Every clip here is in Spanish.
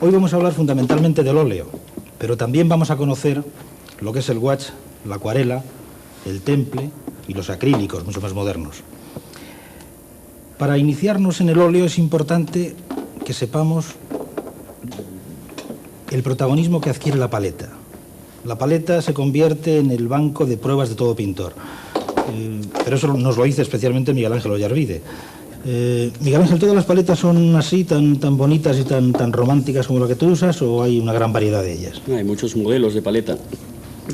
Hoy vamos a hablar fundamentalmente del óleo, pero también vamos a conocer lo que es el gouache, la acuarela, el temple y los acrílicos, mucho más modernos. Para iniciarnos en el óleo es importante que sepamos el protagonismo que adquiere la paleta. La paleta se convierte en el banco de pruebas de todo pintor. Pero eso nos lo dice especialmente Miguel Ángel Ollarvide. Miguel Ángel, ¿todas las paletas son así, tan bonitas y tan románticas como la que tú usas, o hay una gran variedad de ellas? Hay muchos modelos de paleta.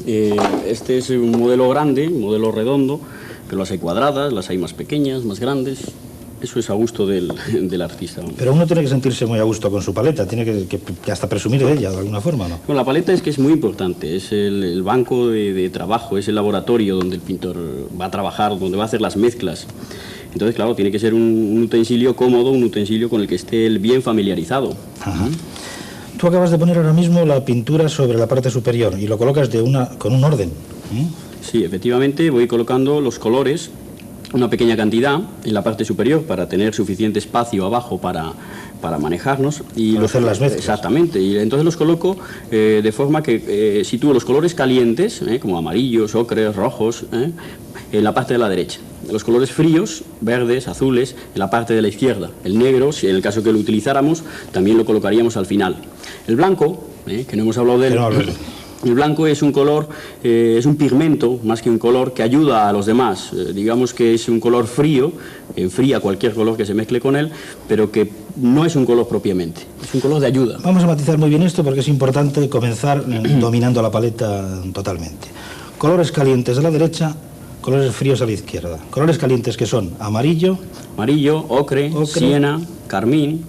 Este es un modelo grande, un modelo redondo, pero las hay cuadradas, las hay más pequeñas, más grandes. Eso es a gusto del artista. Pero uno tiene que sentirse muy a gusto con su paleta, tiene que hasta presumir de ella de alguna forma, ¿no? Bueno, la paleta es que es muy importante, es el banco de trabajo, es el laboratorio donde el pintor va a trabajar, donde va a hacer las mezclas. Entonces, claro, tiene que ser un utensilio cómodo, un utensilio con el que esté él bien familiarizado. Ajá. Tú acabas de poner ahora mismo la pintura sobre la parte superior y lo colocas con un orden. Sí, efectivamente, voy colocando los colores, una pequeña cantidad en la parte superior para tener suficiente espacio abajo para manejarnos. Y para hacer las mezclas. Exactamente, y entonces los coloco de forma que sitúo los colores calientes, como amarillos, ocres, rojos, en la parte de la derecha. Los colores fríos, verdes, azules, en la parte de la izquierda. El negro, si en el caso que lo utilizáramos, también lo colocaríamos al final. El blanco, que no hemos hablado de él, el blanco es un color, es un pigmento, más que un color, que ayuda a los demás. Digamos que es un color frío, enfría cualquier color que se mezcle con él, pero que no es un color propiamente, es un color de ayuda. Vamos a matizar muy bien esto porque es importante comenzar dominando la paleta totalmente. Colores calientes a la derecha, colores fríos a la izquierda. Colores calientes que son amarillo, ocre, siena, carmín,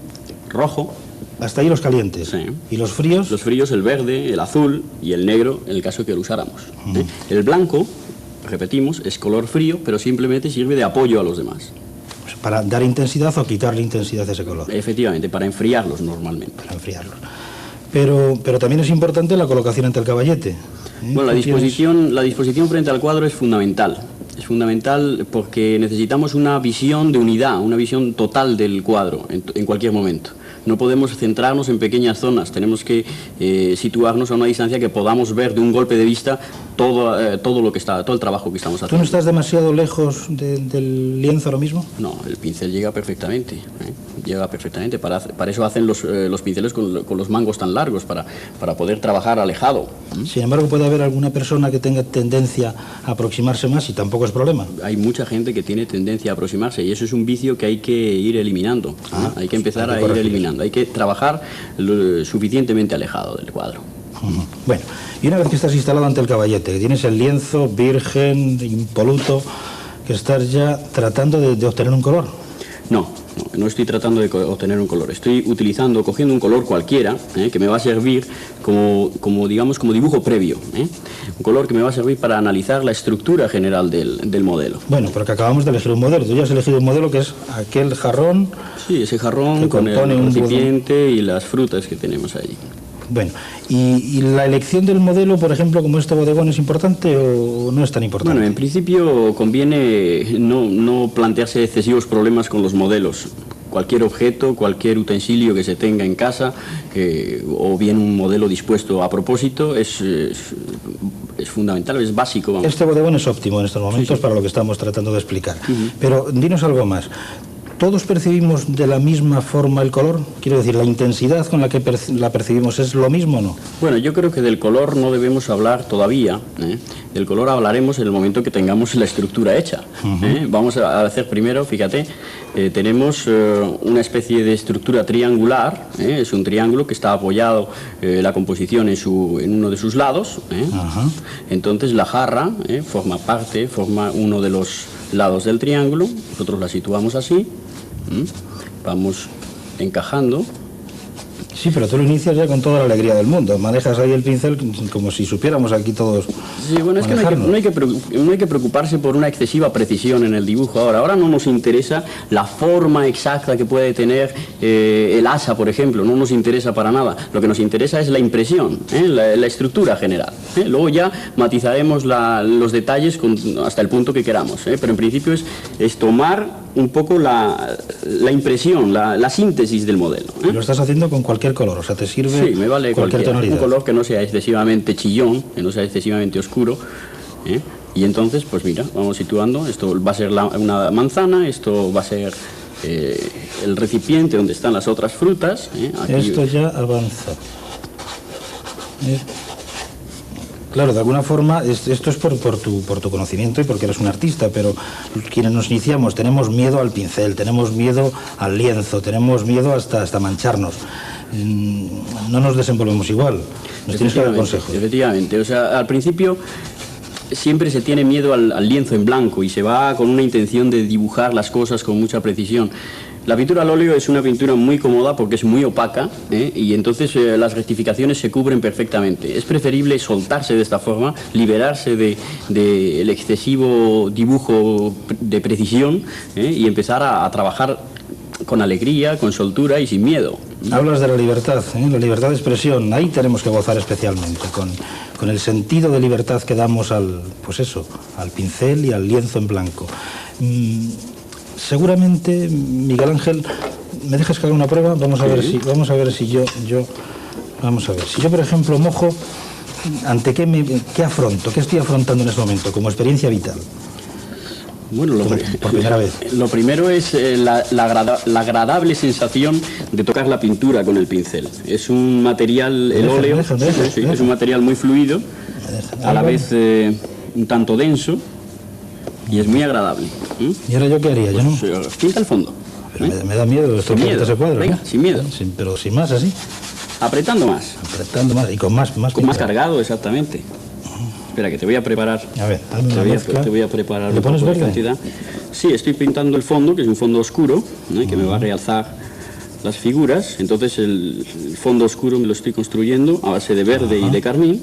rojo. Hasta ahí los calientes. Sí. ¿Y los fríos? Los fríos, el verde, el azul y el negro, en el caso que lo usáramos. El blanco, repetimos, es color frío, pero simplemente sirve de apoyo a los demás. Pues para dar intensidad o quitarle intensidad a ese color. Efectivamente, para enfriarlos normalmente. Para enfriarlos. Pero también es importante la colocación ante el caballete. Bueno, la disposición frente al cuadro es fundamental. Es fundamental porque necesitamos una visión de unidad, una visión total del cuadro en cualquier momento. No podemos centrarnos en pequeñas zonas, tenemos que situarnos a una distancia que podamos ver de un golpe de vista todo el trabajo que estamos haciendo. ¿Tú no estás demasiado lejos del lienzo ahora mismo? No, el pincel llega perfectamente, llega perfectamente. Para eso hacen los pinceles con los mangos tan largos, para poder trabajar alejado. Sin embargo, puede haber alguna persona que tenga tendencia a aproximarse más y tampoco es problema. Hay mucha gente que tiene tendencia a aproximarse y eso es un vicio que hay que ir eliminando. Hay que empezar a ir eliminando. Hay que trabajar suficientemente alejado del cuadro. Bueno, y una vez que estás instalado ante el caballete, que tienes el lienzo virgen, impoluto, que estás ya tratando de obtener un color. No estoy tratando de obtener un color. Estoy cogiendo un color cualquiera que me va a servir como dibujo previo. Un color que me va a servir para analizar la estructura general del modelo. Bueno, pero que acabamos de elegir un modelo. Tú ya has elegido un modelo que es aquel jarrón. Sí, ese jarrón con el recipiente y las frutas que tenemos allí. Bueno, ¿y la elección del modelo, por ejemplo, como este bodegón, es importante o no es tan importante? Bueno, en principio conviene no plantearse excesivos problemas con los modelos. Cualquier objeto, cualquier utensilio que se tenga en casa, o bien un modelo dispuesto a propósito, es fundamental, es básico. Vamos. Este bodegón es óptimo en estos momentos para lo que estamos tratando de explicar. Pero dinos algo más. ¿Todos percibimos de la misma forma el color? Quiero decir, ¿la intensidad con la que la percibimos es lo mismo o no? Bueno, yo creo que del color no debemos hablar todavía. Del color hablaremos en el momento que tengamos la estructura hecha. Vamos a hacer primero, fíjate, tenemos una especie de estructura triangular. Es un triángulo que está apoyado la composición en uno de sus lados. Entonces la jarra forma uno de los lados del triángulo. Nosotros la situamos así. Vamos encajando. Sí, pero tú lo inicias ya con toda la alegría del mundo. Manejas ahí el pincel como si supiéramos aquí todos. Sí, bueno, es que no hay que preocuparse por una excesiva precisión en el dibujo. Ahora no nos interesa la forma exacta que puede tener el asa, por ejemplo. No nos interesa para nada. Lo que nos interesa es la impresión, la estructura general. Luego ya matizaremos los detalles hasta el punto que queramos. Pero en principio es tomar un poco la impresión, la síntesis del modelo. Y lo estás haciendo con cualquier color, o sea, te sirve sí, me vale cualquier tonalidad. Un color que no sea excesivamente chillón, que no sea excesivamente oscuro. Y entonces, pues mira, vamos situando, esto va a ser una manzana, esto va a ser el recipiente donde están las otras frutas. Aquí... Esto ya avanza. Claro, de alguna forma, esto es por tu conocimiento y porque eres un artista, pero quienes nos iniciamos tenemos miedo al pincel, tenemos miedo al lienzo, tenemos miedo hasta mancharnos. No nos desenvolvemos igual. Nos tienes que dar consejos. Efectivamente, o sea, al principio siempre se tiene miedo al lienzo en blanco y se va con una intención de dibujar las cosas con mucha precisión. La pintura al óleo es una pintura muy cómoda porque es muy opaca y entonces las rectificaciones se cubren perfectamente. Es preferible soltarse de esta forma, liberarse del excesivo dibujo de precisión y empezar a trabajar con alegría, con soltura y sin miedo. Hablas de la libertad de expresión. Ahí tenemos que gozar especialmente, con el sentido de libertad que damos al pincel y al lienzo en blanco. Seguramente, Miguel Ángel, ¿me dejas que haga una prueba? Vamos a ver si yo, por ejemplo, mojo, ¿ante qué afronto? ¿Qué estoy afrontando en ese momento como experiencia vital? Bueno, por primera vez. Lo primero es la agradable sensación de tocar la pintura con el pincel. Es un material, el óleo, es un material muy fluido, a la vez un tanto denso y es muy agradable. ¿Y ahora yo qué haría? Yo no. Pinta el fondo. Pero me da miedo esto, ese cuadro. Venga, ¿no? sin miedo. Pero sin más, así. Apretando más. Apretando más y con más. Con más cargado, exactamente. Espera, que te voy a preparar. A ver, hazme una mezcla. Te voy a preparar ¿Le pones verde? cantidad. Sí, estoy pintando el fondo, que es un fondo oscuro, que me va a realzar las figuras. Entonces el fondo oscuro me lo estoy construyendo a base de verde y de carmín.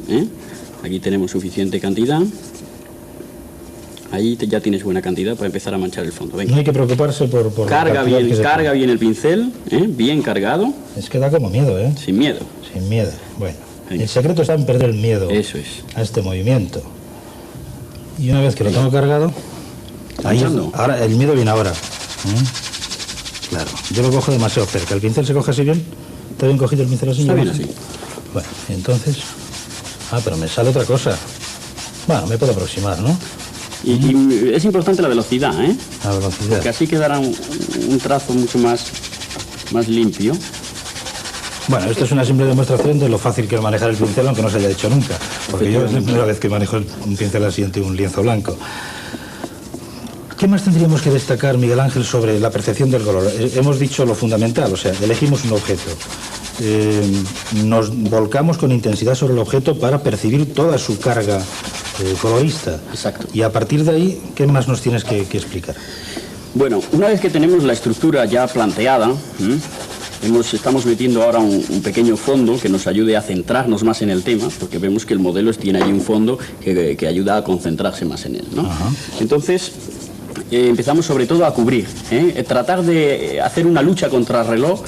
Aquí tenemos suficiente cantidad. Ahí ya tienes buena cantidad para empezar a manchar el fondo. Venga. No hay que preocuparse por carga bien el pincel, bien cargado. Es que da como miedo, ¿eh? Sin miedo. Sin miedo. Bueno, el secreto está en perder el miedo. Eso es. A este movimiento. Y una vez que lo tengo cargado, ahora el miedo viene ahora. Claro, yo lo cojo demasiado cerca. ¿El pincel se coge así bien? ¿Está bien cogido el pincel así? Está bien así. Bueno, entonces... pero me sale otra cosa. Bueno, me puedo aproximar, ¿no? Y es importante la velocidad, La velocidad. Porque así quedará un trazo mucho más limpio. Bueno, esto es una simple demostración de lo fácil que es manejar el pincel, aunque no se haya hecho nunca. Porque yo es la primera vez que manejo un pincel así ante un lienzo blanco. ¿Qué más tendríamos que destacar, Miguel Ángel, sobre la percepción del color? Hemos dicho lo fundamental, o sea, elegimos un objeto. Nos volcamos con intensidad sobre el objeto para percibir toda su carga colorista. Exacto. Y a partir de ahí, ¿qué más nos tienes que explicar? Bueno, una vez que tenemos la estructura ya planteada, estamos metiendo ahora un pequeño fondo que nos ayude a centrarnos más en el tema, porque vemos que el modelo tiene allí un fondo que ayuda a concentrarse más en él, ¿no? Entonces, empezamos sobre todo a cubrir, tratar de hacer una lucha contra el reloj,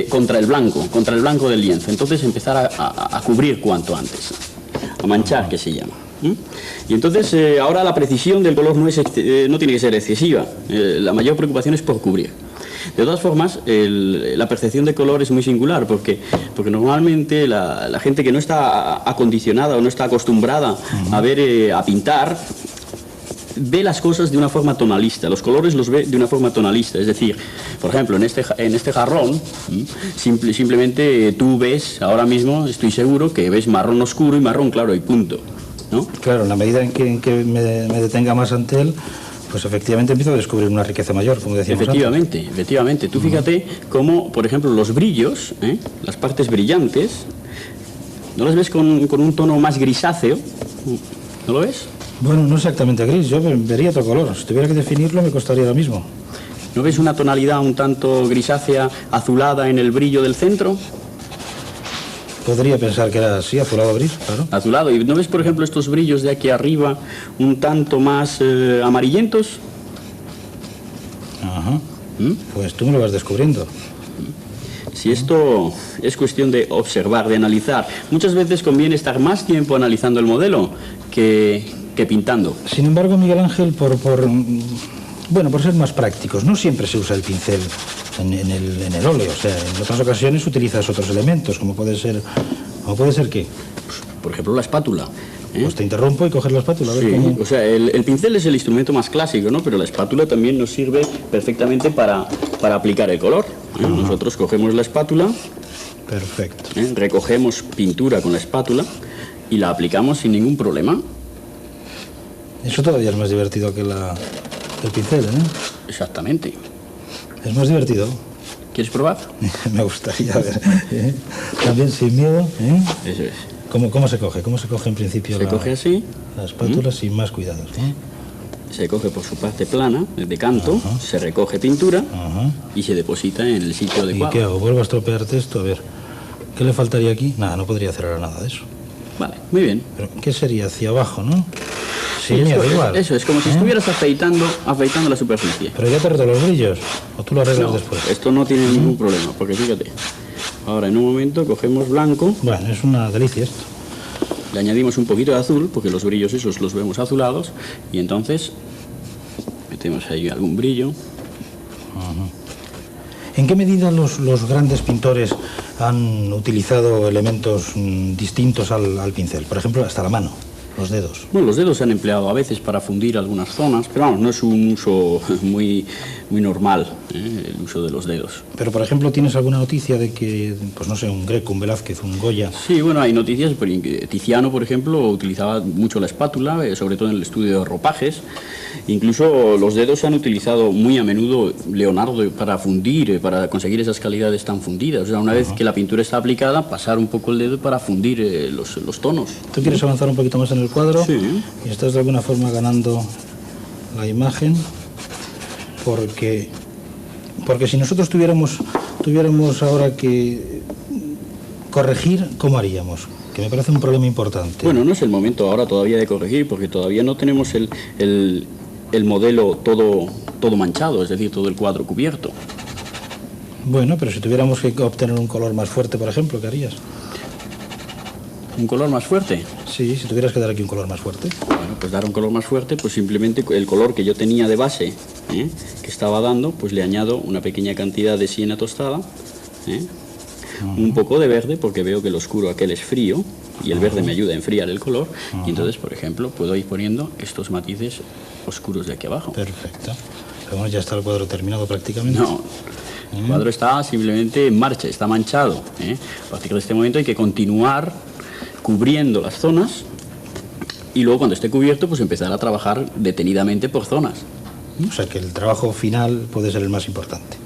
contra el blanco del lienzo. Entonces empezar a cubrir cuanto antes, a manchar, que se llama. Y entonces ahora la precisión del color no tiene que ser excesiva, la mayor preocupación es por cubrir. De todas formas, la percepción de color es muy singular porque normalmente la gente que no está acondicionada o no está acostumbrada a pintar, ve las cosas de una forma tonalista, los colores los ve de una forma tonalista, es decir, por ejemplo, en este jarrón, simplemente tú ves, ahora mismo estoy seguro que ves marrón oscuro y marrón claro y punto, ¿no? Claro, en la medida en que me detenga más ante él, pues efectivamente empiezo a descubrir una riqueza mayor, como decíamos antes. Efectivamente. Tú fíjate cómo, por ejemplo, los brillos, las partes brillantes, ¿no las ves con un tono más grisáceo? ¿No lo ves? Bueno, no exactamente gris, yo vería otro color. Si tuviera que definirlo me costaría lo mismo. ¿No ves una tonalidad un tanto grisácea, azulada en el brillo del centro? Podría pensar que era así, azulado gris, claro. Azulado. ¿Y no ves, por ejemplo, estos brillos de aquí arriba un tanto más amarillentos? Ajá. Pues tú me lo vas descubriendo. Si esto es cuestión de observar, de analizar, muchas veces conviene estar más tiempo analizando el modelo que pintando. Sin embargo, Miguel Ángel, por Bueno, por ser más prácticos, no siempre se usa el pincel en el óleo, o sea, en otras ocasiones utilizas otros elementos, como puede ser ¿qué? Por ejemplo, la espátula. Pues te interrumpo y coges la espátula. A ver Sí, cómo... o sea, el pincel es el instrumento más clásico, ¿no? Pero la espátula también nos sirve perfectamente para aplicar el color. Nosotros cogemos la espátula, Perfecto. recogemos pintura con la espátula y la aplicamos sin ningún problema. Eso todavía es más divertido que el pincel, ¿eh? Exactamente. Es más divertido. ¿Quieres probar? Me gustaría ver. También sin miedo, ¿eh? Eso es. ¿Cómo se coge? ¿Cómo se coge en principio Se coge así. la espátula sin más cuidados? ¿Eh? Se coge por su parte plana, de canto, se recoge pintura Ajá. y se deposita en el sitio ¿Y adecuado. qué hago? ¿Vuelvo a estropearte esto? A ver, ¿qué le faltaría aquí? Nada, no podría hacer ahora nada de eso. Vale, muy bien. Pero, ¿qué sería? Hacia abajo, ¿no? Sí, Sin miedo, eso, igual. eso es como si estuvieras afeitando la superficie. Pero ya te roto los brillos. ¿O tú lo arreglas No, después? esto no tiene ningún problema, porque fíjate. Ahora en un momento cogemos blanco, Bueno, es una delicia esto. le añadimos un poquito de azul, porque los brillos esos los vemos azulados, y entonces metemos ahí algún brillo. ¿En qué medida los grandes pintores han utilizado elementos distintos al pincel? Por ejemplo, hasta la mano, los dedos. Bueno, los dedos se han empleado a veces para fundir algunas zonas, pero vamos, no es un uso muy normal, el uso de los dedos. Pero, por ejemplo, ¿tienes alguna noticia de que, pues no sé, un Greco, un Velázquez, un Goya... Sí, bueno, hay noticias, Tiziano, por ejemplo, utilizaba mucho la espátula, sobre todo en el estudio de ropajes. Incluso los dedos se han utilizado muy a menudo, Leonardo, para fundir, para conseguir esas calidades tan fundidas. O sea, una vez que la pintura está aplicada, pasar un poco el dedo para fundir los tonos. ¿Tú quieres avanzar un poquito más en el cuadro? Sí. Y estás de alguna forma ganando la imagen, porque si nosotros tuviéramos ahora que corregir, ¿cómo haríamos? Que me parece un problema importante. Bueno, no es el momento ahora todavía de corregir, porque todavía no tenemos el modelo todo manchado, es decir, todo el cuadro cubierto. Bueno, pero si tuviéramos que obtener un color más fuerte, por ejemplo, ¿qué harías? ¿Un color más fuerte? Sí, si tuvieras que dar aquí un color más fuerte. Bueno, pues dar un color más fuerte, pues simplemente el color que yo tenía de base, que estaba dando, pues le añado una pequeña cantidad de siena tostada, un poco de verde, porque veo que el oscuro aquel es frío, y el verde me ayuda a enfriar el color, y entonces, por ejemplo, puedo ir poniendo estos matices oscuros de aquí abajo. Perfecto. Pero bueno, ya está el cuadro terminado prácticamente. No, el cuadro está simplemente en marcha, está manchado. A partir de este momento hay que continuar cubriendo las zonas y luego cuando esté cubierto pues empezar a trabajar detenidamente por zonas. O sea que el trabajo final puede ser el más importante.